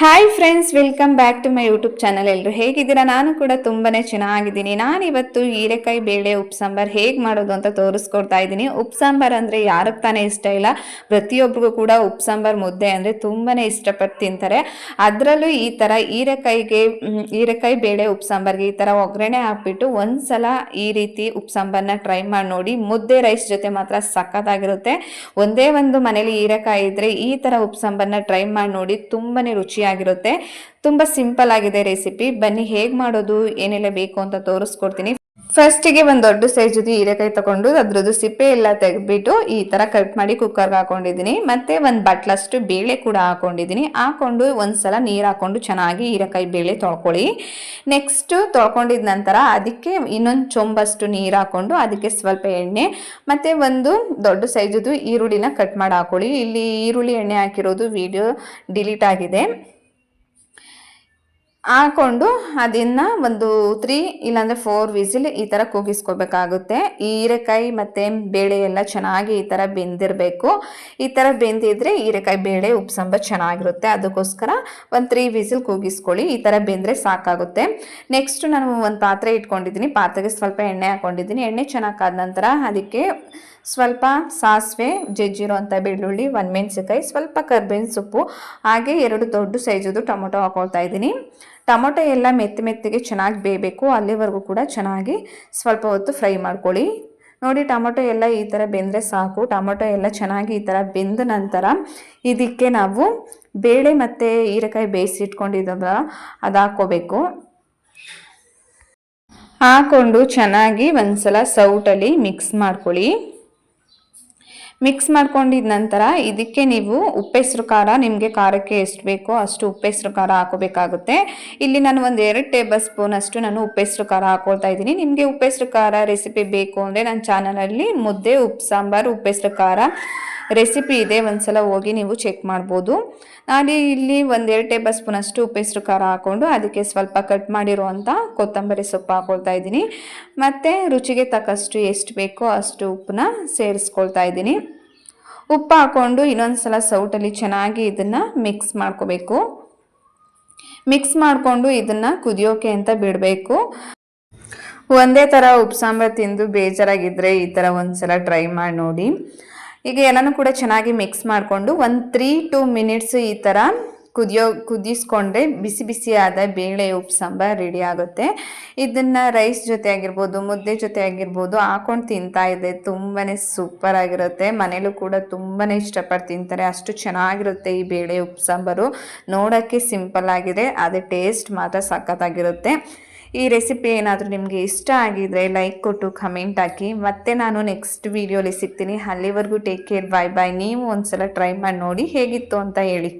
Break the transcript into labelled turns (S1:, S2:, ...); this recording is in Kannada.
S1: Hi friends, welcome back to my YouTube channel. ಎಲ್ಲರೂ ಹೇಗಿದ್ದೀರಾ? ನಾನು ಕೂಡ ತುಂಬಾನೇ ಚೆನ್ನಾಗಿದ್ದೀನಿ. ನಾನಿವತ್ತು ಹೀರೆಕಾಯಿ ಬೇಳೆ ಉಪ್ಸಾಂಬಾರ್ ಹೇಗೆ ಮಾಡೋದು ಅಂತ ತೋರಿಸ್ಕೊಡ್ತಾ ಇದ್ದೀನಿ. ಉಪ್ಸಾಂಬಾರ್ ಅಂದರೆ ಯಾರಿಗೆ ತಾನೇ ಇಷ್ಟ ಇಲ್ಲ? ಪ್ರತಿಯೊಬ್ಬರಿಗೂ ಕೂಡ ಉಪ್ಸಾಂಬಾರ್ ಮುದ್ದೆ ಅಂದರೆ ತುಂಬಾನೇ ಇಷ್ಟಪಟ್ಟು ತಿಂತಾರೆ. ಅದರಲ್ಲೂ ಈ ಥರ ಹೀರೆಕಾಯಿ ಬೇಳೆ ಉಪ್ಸಾಂಬಾರ್ಗೆ ಈ ಥರ ಒಗ್ಗರಣೆ ಹಾಕ್ಬಿಟ್ಟು ಒಂದ್ಸಲ ಈ ರೀತಿ ಉಪ್ಸಾಂಬಾರ್ನ ಟ್ರೈ ಮಾಡಿ ನೋಡಿ. ಮುದ್ದೆ ರೈಸ್ ಜೊತೆ ಮಾತ್ರ ಸಖತ್ತಾಗಿರುತ್ತೆ. ಒಂದೇ ಒಂದು ಮನೇಲಿ ಹೀರೆಕಾಯಿ ಇದ್ರೆ ಈ ಥರ ಉಪ್ಸಾಂಬಾರ್ನ ಟ್ರೈ ಮಾಡಿ ನೋಡಿ, ತುಂಬಾನೇ ರುಚಿಯಾಗಿರುತ್ತೆ. ತುಂಬ ಸಿಂಪಲ್ ಆಗಿದೆ ರೆಸಿಪಿ. ಬನ್ನಿ ಹೇಗೆ ಮಾಡೋದು, ಏನೆಲ್ಲ ಬೇಕು ಅಂತ ತೋರಿಸ್ಕೊಡ್ತೀನಿ. ಫಸ್ಟಿಗೆ ಒಂದು ದೊಡ್ಡ ಸೈಜದು ಹೀರೆಕಾಯಿ ತಗೊಂಡು ಅದ್ರದ್ದು ಸಿಪ್ಪೆ ಎಲ್ಲ ತೆಗೆದ್ಬಿಟ್ಟು ಈ ತರ ಕಟ್ ಮಾಡಿ ಕುಕ್ಕರ್ಗೆ ಹಾಕೊಂಡಿದ್ದೀನಿ. ಮತ್ತೆ ಒಂದು ಬಟ್ಲಷ್ಟು ಬೇಳೆ ಕೂಡ ಹಾಕೊಂಡು ಒಂದ್ಸಲ ನೀರು ಹಾಕೊಂಡು ಚೆನ್ನಾಗಿ ಹೀರೆಕಾಯಿ ಬೇಳೆ ತೊಳ್ಕೊಳ್ಳಿ. ನೆಕ್ಸ್ಟ್ ತೊಳ್ಕೊಂಡಿದ ನಂತರ ಅದಕ್ಕೆ ಇನ್ನೊಂದು ಚೊಂಬಷ್ಟು ನೀರು ಹಾಕೊಂಡು ಅದಕ್ಕೆ ಸ್ವಲ್ಪ ಎಣ್ಣೆ ಮತ್ತೆ ಒಂದು ದೊಡ್ಡ ಸೈಜದು ಈರುಳ್ಳಿನ ಕಟ್ ಮಾಡಿ ಹಾಕೊಳ್ಳಿ. ಇಲ್ಲಿ ಈರುಳ್ಳಿ ಎಣ್ಣೆ ಹಾಕಿರೋದು ವಿಡಿಯೋ ಡಿಲೀಟ್ ಆಗಿದೆ. ಹಾಕೊಂಡು ಅದನ್ನು ಒಂದು 3 ಇಲ್ಲಾಂದರೆ 4 ವಿಸಿಲ್ ಈ ಥರ ಕೂಗಿಸ್ಕೋಬೇಕಾಗುತ್ತೆ. ಹೀರೆಕಾಯಿ ಮತ್ತು ಬೇಳೆ ಎಲ್ಲ ಚೆನ್ನಾಗಿ ಈ ಥರ ಬೆಂದಿರಬೇಕು. ಈ ಥರ ಬೆಂದಿದ್ರೆ ಹೀರೆಕಾಯಿ ಬೇಳೆ ಉಪ್ಸಾಂಬಾರ್ ಚೆನ್ನಾಗಿರುತ್ತೆ. ಅದಕ್ಕೋಸ್ಕರ ಒಂದು 3 ವಿಸಿಲ್ ಕೂಗಿಸ್ಕೊಳ್ಳಿ. ಈ ಥರ ಬೆಂದರೆ ಸಾಕಾಗುತ್ತೆ. ನೆಕ್ಸ್ಟ್ ನಾನು ಒಂದು ಪಾತ್ರೆ ಇಟ್ಕೊಂಡಿದ್ದೀನಿ. ಪಾತ್ರೆಗೆ ಸ್ವಲ್ಪ ಎಣ್ಣೆ ಹಾಕ್ಕೊಂಡಿದ್ದೀನಿ. ಎಣ್ಣೆ ಚೆನ್ನಾಗಿ ಕಾದ ನಂತರ ಅದಕ್ಕೆ ಸ್ವಲ್ಪ ಸಾಸಿವೆ, ಜಜ್ಜಿರೋ ಅಂಥ ಬೆಳ್ಳುಳ್ಳಿ, 1 ಮೆಣಸಿನಕಾಯಿ, ಸ್ವಲ್ಪ ಕರ್ಬೇವಿನ ಸೊಪ್ಪು, ಹಾಗೆ 2 ದೊಡ್ಡ ಸೈಜದು ಟೊಮೊಟೊ ಹಾಕೊಳ್ತಾ ಇದ್ದೀನಿ. ಟೊಮೊಟೊ ಎಲ್ಲ ಮೆತ್ತಗೆ ಚೆನ್ನಾಗಿ ಬೇಯಬೇಕು. ಅಲ್ಲಿವರೆಗೂ ಕೂಡ ಚೆನ್ನಾಗಿ ಸ್ವಲ್ಪ ಹೊತ್ತು ಫ್ರೈ ಮಾಡ್ಕೊಳ್ಳಿ. ನೋಡಿ, ಟೊಮೊಟೊ ಎಲ್ಲ ಈ ಥರ ಬೆಂದರೆ ಸಾಕು. ಟೊಮೊಟೊ ಎಲ್ಲ ಚೆನ್ನಾಗಿ ಈ ಥರ ಬೆಂದ ನಂತರ ಇದಕ್ಕೆ ನಾವು ಬೇಳೆ ಮತ್ತು ಹೀರೆಕಾಯಿ ಬೇಯಿಸಿಟ್ಕೊಂಡಿದ್ದಲ್ಲ ಅದು ಹಾಕ್ಕೋಬೇಕು. ಹಾಕ್ಕೊಂಡು ಚೆನ್ನಾಗಿ ಒಂದ್ಸಲ ಸೌಟಲ್ಲಿ ಮಿಕ್ಸ್ ಮಾಡ್ಕೊಳ್ಳಿ. ಮಿಕ್ಸ್ ಮಾಡ್ಕೊಂಡಿದ ನಂತರ ಇದಕ್ಕೆ ನೀವು ಉಪ್ಪೆಸರು ಖಾರ, ನಿಮಗೆ ಖಾರಕ್ಕೆ ಎಷ್ಟು ಬೇಕೋ ಅಷ್ಟು ಉಪ್ಪೆಸರು ಖಾರ ಹಾಕೋಬೇಕಾಗುತ್ತೆ. ಇಲ್ಲಿ ನಾನು ಒಂದು 2 ಟೇಬಲ್ ಸ್ಪೂನ್ ಅಷ್ಟು ನಾನು ಉಪ್ಪೆಸರು ಖಾರ ಹಾಕೊಳ್ತಾ ಇದ್ದೀನಿ. ನಿಮಗೆ ಉಪ್ಪೆಸರು ಖಾರ ರೆಸಿಪಿ ಬೇಕು ಅಂದರೆ ನನ್ನ ಚಾನಲಲ್ಲಿ ಮುದ್ದೆ ಉಪ್ಸಾಂಬಾರ್ ಉಪ್ಪೆಸರು ಖಾರ ರೆಸಿಪಿ ಇದೆ, ಒಂದ್ಸಲ ಹೋಗಿ ನೀವು ಚೆಕ್ ಮಾಡ್ಬೋದು. ನಾನು ಇಲ್ಲಿ ಒಂದು 2 ಟೇಬಲ್ ಸ್ಪೂನ್ ಅಷ್ಟು ಉಪ್ಪೆಸರು ಖಾರ ಹಾಕ್ಕೊಂಡು ಅದಕ್ಕೆ ಸ್ವಲ್ಪ ಕಟ್ ಮಾಡಿರುವಂಥ ಕೊತ್ತಂಬರಿ ಸೊಪ್ಪು ಹಾಕೊಳ್ತಾ ಇದ್ದೀನಿ. ಮತ್ತು ರುಚಿಗೆ ತಕ್ಕಷ್ಟು ಎಷ್ಟು ಬೇಕೋ ಅಷ್ಟು ಉಪ್ಪನ್ನ ಸೇರಿಸ್ಕೊಳ್ತಾ ಇದ್ದೀನಿ. ಉಪ್ಪು ಹಾಕ್ಕೊಂಡು ಇನ್ನೊಂದ್ಸಲ ಸೌಟಲ್ಲಿ ಚೆನ್ನಾಗಿ ಇದನ್ನು ಮಿಕ್ಸ್ ಮಾಡ್ಕೋಬೇಕು. ಮಿಕ್ಸ್ ಮಾಡಿಕೊಂಡು ಇದನ್ನು ಕುದಿಯೋಕೆ ಅಂತ ಬಿಡಬೇಕು. ಒಂದೇ ಥರ ಉಪ್ಸಾಂಬಾರ್ ತಿಂದು ಬೇಜಾರಾಗಿದ್ದರೆ ಈ ಥರ ಒಂದ್ಸಲ ಟ್ರೈ ಮಾಡಿ ನೋಡಿ. ಈಗ ಎಲ್ಲನೂ ಕೂಡ ಚೆನ್ನಾಗಿ ಮಿಕ್ಸ್ ಮಾಡಿಕೊಂಡು ಒಂದು 3-2 ಮಿನಿಟ್ಸ್ ಈ ಥರ ಕುದಿಸ್ಕೊಂಡ್ರೆ ಬಿಸಿ ಬಿಸಿಯಾದ ಬೇಳೆ ಉಪ್ಸಾಂಬಾರ್ ರೆಡಿ ಆಗುತ್ತೆ. ಇದನ್ನು ರೈಸ್ ಜೊತೆ ಆಗಿರ್ಬೋದು, ಮುದ್ದೆ ಜೊತೆ ಆಗಿರ್ಬೋದು ಹಾಕೊಂಡು ತಿಂತಾ ಇದೆ. ತುಂಬಾ ಸೂಪರ್ ಆಗಿರುತ್ತೆ. ಮನೇಲೂ ಕೂಡ ತುಂಬಾ ಇಷ್ಟಪಟ್ಟು ತಿಂತಾರೆ. ಅಷ್ಟು ಚೆನ್ನಾಗಿರುತ್ತೆ ಈ ಬೇಳೆ ಉಪ್ಸಾಂಬಾರು. ನೋಡೋಕ್ಕೆ ಸಿಂಪಲ್ ಆಗಿದೆ, ಅದೇ ಟೇಸ್ಟ್ ಮಾತ್ರ ಸಖತ್ತಾಗಿರುತ್ತೆ. ಈ ರೆಸಿಪಿ ಏನಾದರೂ ನಿಮಗೆ ಇಷ್ಟ ಆಗಿದ್ರೆ ಲೈಕ್ ಕೊಟ್ಟು ಕಮೆಂಟ್ ಹಾಕಿ. ಮತ್ತೆ ನಾನು ನೆಕ್ಸ್ಟ್ ವಿಡಿಯೋಲಿ ಸಿಗ್ತೀನಿ. ಅಲ್ಲಿವರೆಗೂ ಟೇಕ್ ಕೇರ್, ಬಾಯ್ ಬಾಯ್. ನೀವು ಒಂದ್ಸಲ ಟ್ರೈ ಮಾಡಿ ನೋಡಿ ಹೇಗಿತ್ತು ಅಂತ ಹೇಳಿ.